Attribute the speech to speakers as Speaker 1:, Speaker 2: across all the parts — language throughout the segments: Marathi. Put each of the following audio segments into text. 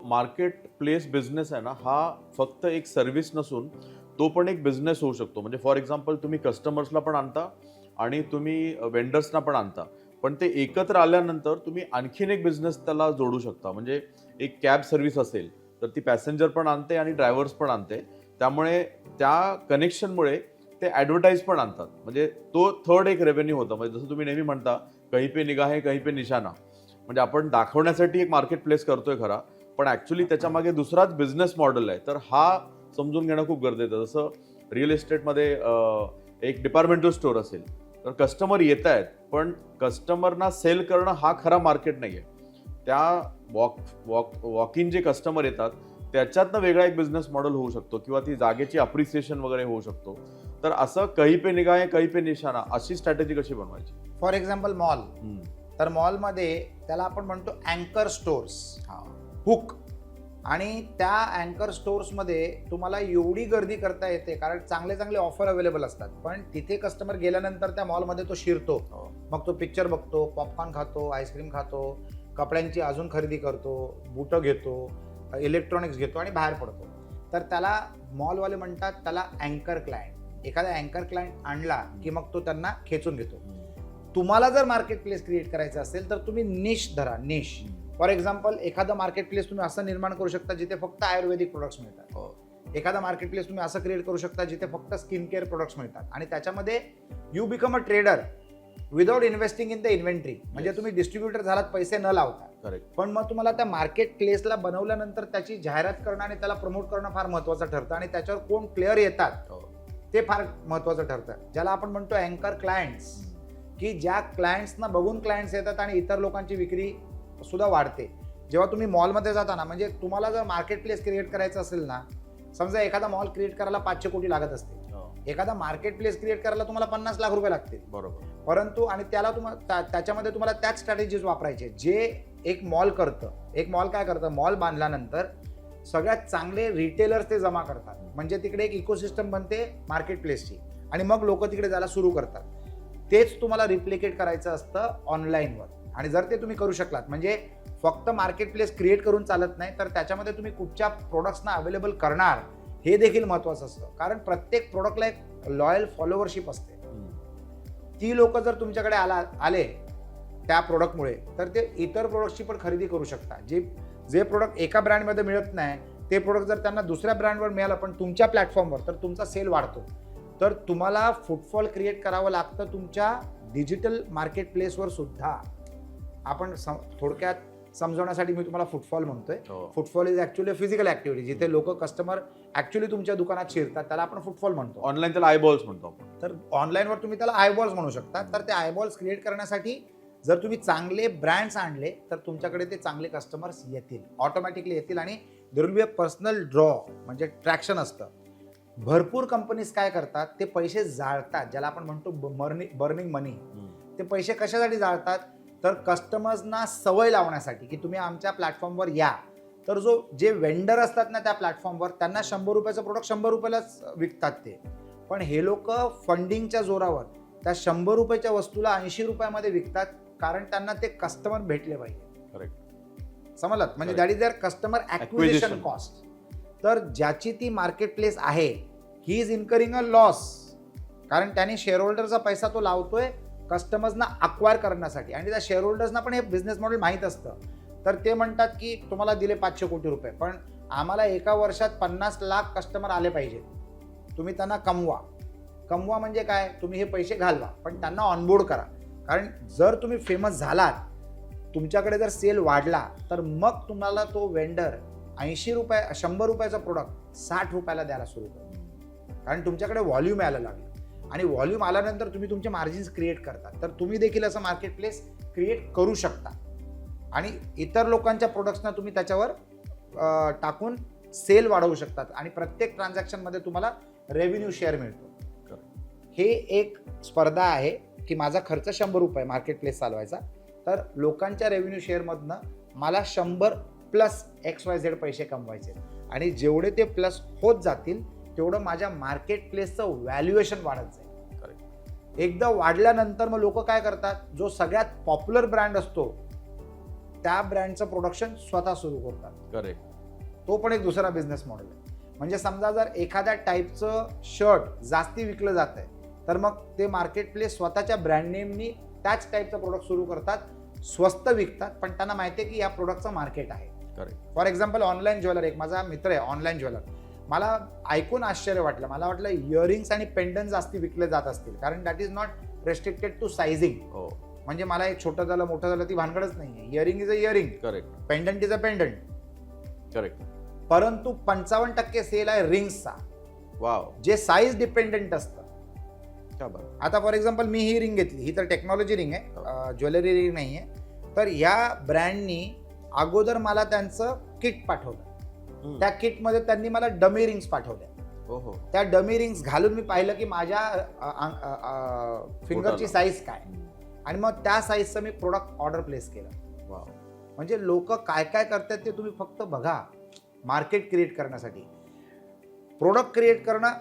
Speaker 1: मार्केट प्लेस बिझनेस आहे ना, हा फक्त एक सर्व्हिस नसून तो पण एक बिझनेस होऊ शकतो. म्हणजे फॉर एक्झाम्पल तुम्ही कस्टमर्सला पण आणता आणि तुम्ही वेंडर्सना पण आणता. पण ते एकत्र आल्यानंतर तुम्ही आणखीन एक बिझनेस त्याला जोडू शकता. म्हणजे एक कॅब सर्व्हिस असेल, तर ती पॅसेंजर पण आणते आणि ड्रायव्हर्स पण आणते. त्यामुळे त्या कनेक्शनमुळे ते ॲडव्हर्टाईज पण आणतात. म्हणजे तो थर्ड एक रेव्हेन्यू होता. म्हणजे जसं तुम्ही नेहमी म्हणता, कहीं पे निगाह है, कहीं पे निशाना. म्हणजे आपण दाखवण्यासाठी एक मार्केट प्लेस करतोय खरा, पण ॲक्च्युअली त्याच्यामागे दुसराच बिझनेस मॉडेल आहे. तर हा समजून घेणं खूप गरजेचं आहे. जसं रिअल इस्टेटमध्ये एक डिपार्टमेंटल स्टोअर असेल, तर कस्टमर येत आहेत, पण कस्टमरना सेल करणं हा खरा मार्केट नाही आहे. त्या वॉक इन जे कस्टमर येतात, त्याच्यातनं वेगळा एक बिझनेस मॉडेल होऊ शकतो किंवा ती जागेची अप्रिसिएशन वगैरे होऊ शकतो. तर असं कहीं पे निगाह है, कहीं पे निशाना अशी स्ट्रॅटेजी कशी बनवायची?
Speaker 2: For example mall. तर मॉलमध्ये त्याला आपण म्हणतो अँकर स्टोर्स, हुक. आणि त्या अँकर स्टोर्समध्ये तुम्हाला एवढी गर्दी करता येते कारण चांगले चांगले ऑफर अवेलेबल असतात. पण तिथे कस्टमर गेल्यानंतर त्या मॉलमध्ये तो शिरतो. मग तो पिक्चर बघतो, पॉपकॉर्न खातो, आईस्क्रीम खातो, कपड्यांची अजून खरेदी करतो, बुटं घेतो, इलेक्ट्रॉनिक्स घेतो आणि बाहेर पडतो. तर त्याला मॉलवाले म्हणतात त्याला अँकर क्लायंट. एखादा अँकर क्लायंट आणला की मग तो त्यांना खेचून घेतो. तुम्हाला जर मार्केट प्लेस क्रिएट करायचं असेल तर तुम्ही निश धरा, निश. फॉर एक्झाम्पल एखादा मार्केट प्लेस तुम्ही असं निर्माण करू शकता जिथे फक्त आयुर्वेदिक प्रोडक्ट्स मिळतात. एखादा मार्केट प्लेस तुम्ही असं क्रिएट करू शकता जिथे फक्त स्किन केअर प्रोडक्ट्स मिळतात. आणि त्याच्यामध्ये you become a trader without investing in the inventory. म्हणजे तुम्ही डिस्ट्रीब्युटर झालात पैसे न लावता.
Speaker 1: करेक्ट.
Speaker 2: पण मग तुम्हाला त्या मार्केट प्लेसला बनवल्यानंतर त्याची जाहिरात करणं आणि त्याला प्रमोट करणं फार महत्त्वाचं ठरतं. आणि त्याच्यावर कोण प्लेअर येतात ते फार महत्त्वाचं ठरतं. ज्याला आपण म्हणतो अँकर क्लायंट्स, की ज्या क्लायंट्सना बघून क्लायंट्स येतात आणि इतर लोकांची विक्री सुद्धा वाढते. जेव्हा तुम्ही मॉलमध्ये जाता ना, म्हणजे तुम्हाला जर मार्केट प्लेस क्रिएट करायचं असेल ना, समजा एखादा मॉल क्रिएट करायला 500 कोटी लागत असते, एखादा मार्केट प्लेस क्रिएट करायला तुम्हाला 50 लाख रुपये लागतील.
Speaker 1: बरोबर.
Speaker 2: परंतु आणि त्याला त्याच्यामध्ये तुम्हाला त्याच स्ट्रॅटेजीज वापरायचे जे एक मॉल करतं. एक मॉल काय करतं, मॉल बांधल्यानंतर सगळ्यात चांगले रिटेलर्स ते जमा करतात. म्हणजे तिकडे एक इकोसिस्टम बनते मार्केट प्लेसची आणि मग लोक तिकडे जायला सुरू करतात. तेच तुम्हाला रिप्लिकेट करायचं असतं ऑनलाईनवर. आणि जर ते तुम्ही करू शकलात, म्हणजे फक्त मार्केट प्लेस क्रिएट करून चालत नाही, तर त्याच्यामध्ये तुम्ही कुठच्या प्रोडक्ट्सना अवेलेबल करणार हे देखील महत्त्वाचं असतं. कारण प्रत्येक प्रोडक्टला एक लॉयल फॉलोवरशिप असते. ती लोक जर तुमच्याकडे आले त्या प्रोडक्टमुळे, तर ते इतर प्रोडक्टची पण खरेदी करू शकतात. जे प्रोडक्ट एका ब्रँडमध्ये मिळत नाही ते प्रोडक्ट जर त्यांना दुसऱ्या ब्रँडवर मिळालं पण तुमच्या प्लॅटफॉर्मवर, तर तुमचा सेल वाढतो. तर तुम्हाला फुटफॉल क्रिएट करावं लागतं तुमच्या डिजिटल मार्केट प्लेसवर सुद्धा. आपण थोडक्यात समजवण्यासाठी मी तुम्हाला फुटफॉल म्हणतोय. Footfall is actually physical activity जिथे लोक कस्टमर ऍक्च्युअली तुमच्या दुकानात शिरतात, त्याला आपण फुटफॉल म्हणतो.
Speaker 1: ऑनलाईन त्याला आयबॉल्स म्हणतो आपण.
Speaker 2: तर ऑनलाईनवर तुम्ही त्याला आयबॉल्स म्हणू शकता. तर ते आयबॉल्स क्रिएट करण्यासाठी जर तुम्ही चांगले ब्रँड्स आणले तर तुमच्याकडे ते चांगले कस्टमर्स येतील, ऑटोमॅटिकली येतील. आणि there will be a personal draw, म्हणजे ट्रॅक्शन असतं. भरपूर कंपनीज काय करतात, ते पैसे जाळतात, ज्याला आपण म्हणतो बर्निंग मनी. ते पैसे कशासाठी जाळतात, तर कस्टमर्सना सवय लावण्यासाठी की तुम्ही आमच्या प्लॅटफॉर्मवर या. तर जे वेंडर असतात ना त्या प्लॅटफॉर्मवर, त्यांना 100 रुपयाचं प्रोडक्ट 100 रुपयालाच विकतात ते. पण हे लोक फंडिंगच्या जोरावर त्या 100 रुपयाच्या वस्तूला 80 रुपयामध्ये विकतात, कारण त्यांना ते कस्टमर भेटले पाहिजे.
Speaker 1: करेक्ट.
Speaker 2: समजलात? म्हणजे that is their customer acquisition cost. तर ज्याची ती मार्केट प्लेस आहे, ही इज इन्करिंग अ लॉस, कारण त्याने शेअर होल्डरचा पैसा तो लावतोय कस्टमर्सना अक्वायर करण्यासाठी. आणि त्या शेअर होल्डर्सना पण हे बिझनेस मॉडेल माहीत असतं. तर ते म्हणतात की तुम्हाला दिले 500 कोटी रुपये, पण आम्हाला एका वर्षात 50 लाख कस्टमर आले पाहिजे. तुम्ही त्यांना कमवा म्हणजे काय, तुम्ही हे पैसे घालवा, पण त्यांना ऑनबोर्ड करा. कारण जर तुम्ही फेमस झालात, तुमच्याकडे जर सेल वाढला, तर मग तुम्हाला तो वेंडर 100 रुपयाचा प्रोडक्ट 60 रुपयाला द्यायला सुरू करतो. कारण तुमच्याकडे व्हॉल्यूम यायला लागलं. आणि व्हॉल्यूम आल्यानंतर तुम्ही तुमचे मार्जिन्स क्रिएट करता. तर तुम्ही देखील असं मार्केट प्लेस क्रिएट करू शकता. आणि इतर लोकांच्या प्रोडक्ट्सना तुम्ही त्याच्यावर टाकून सेल वाढवू शकतात. आणि प्रत्येक ट्रान्झॅक्शनमध्ये तुम्हाला रेव्हेन्यू शेअर मिळतो. हे एक स्पर्धा आहे की माझा खर्च 100 रुपये मार्केट प्लेस चालवायचा, तर लोकांच्या रेव्हेन्यू शेअरमधनं मला 100 प्लस XYZ पैसे कमवायचे. आणि जेवढे ते प्लस होत जातील तेवढं माझ्या मार्केट प्लेसचं व्हॅल्युएशन वाढत जाईल. एकदा वाढल्यानंतर मग लोक काय करतात, जो सगळ्यात पॉप्युलर ब्रँड असतो त्या ब्रँडचं प्रोडक्शन स्वतः सुरू करतात.
Speaker 1: करेक्ट.
Speaker 2: तो पण एक दुसरा बिझनेस मॉडेल आहे. म्हणजे समजा जर एखाद्या टाईपचं शर्ट जास्ती विकलं जात आहे तर मग ते मार्केट प्लेस स्वतःच्या ब्रँड नेमनी त्याच टाईपचं प्रोडक्ट सुरू करतात, स्वस्त विकतात, पण त्यांना माहिती आहे की या प्रोडक्टचं मार्केट आहे.
Speaker 1: Correct.
Speaker 2: For example online jeweller, एक माझा मित्र आहे ऑनलाईन ज्वेलर, मला ऐकून आश्चर्य वाटलं. मला वाटलं इयरिंग्स आणि पेंडंट जास्ती विकले जात असतील, कारण that is not restricted to sizing.
Speaker 1: हो,
Speaker 2: म्हणजे मला एक छोटं झालं मोठं झालं ती भानगडच नाही. Earring is a earring,
Speaker 1: correct,
Speaker 2: pendant is a pendant.
Speaker 1: Correct.
Speaker 2: परंतु 55% सेल आहे रिंग्सचा,
Speaker 1: वाव,
Speaker 2: जे साईज डिपेंडंट असतं.
Speaker 1: क्या बात.
Speaker 2: आता for example me he ring घेतली, ही तर टेक्नॉलॉजी रिंग आहे, ज्वेलरी रिंग नाही आहे. तर या ब्रँडनी अगोदर मला त्यांचं किट पाठवलं. त्या किटमध्ये त्यांनी मला डमी रिंग्स पाठवल्या.
Speaker 1: हो,
Speaker 2: त्या डमी रिंग्स घालून मी पाहिलं की माझ्या फिंगरची साईज काय, आणि मग त्या साईजचं मी प्रोडक्ट ऑर्डर प्लेस केलं.
Speaker 1: वाव.
Speaker 2: म्हणजे लोक काय काय करतात ते तुम्ही फक्त बघा. मार्केट क्रिएट करण्यासाठी प्रोडक्ट क्रिएट करणं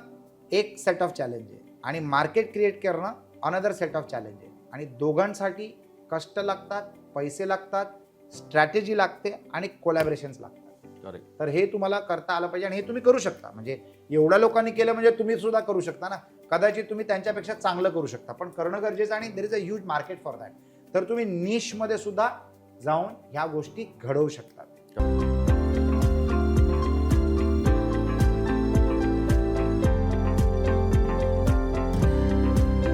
Speaker 2: एक सेट ऑफ चॅलेंज आहे, आणि मार्केट क्रिएट करणं अनदर सेट ऑफ चॅलेंज आहे. आणि दोघांसाठी कष्ट लागतात, पैसे लागतात, स्ट्रॅटेजी लागते आणि कोलॅबरेशन्स लागतात.
Speaker 1: करेक्ट.
Speaker 2: तर हे तुम्हाला करता आलं पाहिजे, आणि हे तुम्ही करू शकता. म्हणजे एवढ्या लोकांनी केलं म्हणजे तुम्ही सुद्धा करू शकता ना. कदाचित तुम्ही त्यांच्यापेक्षा चांगलं करू शकता, पण करणं गरजेचं, आणि there is a huge market for that. तर तुम्ही निशमध्ये सुद्धा जाऊन ह्या गोष्टी घडवू शकता.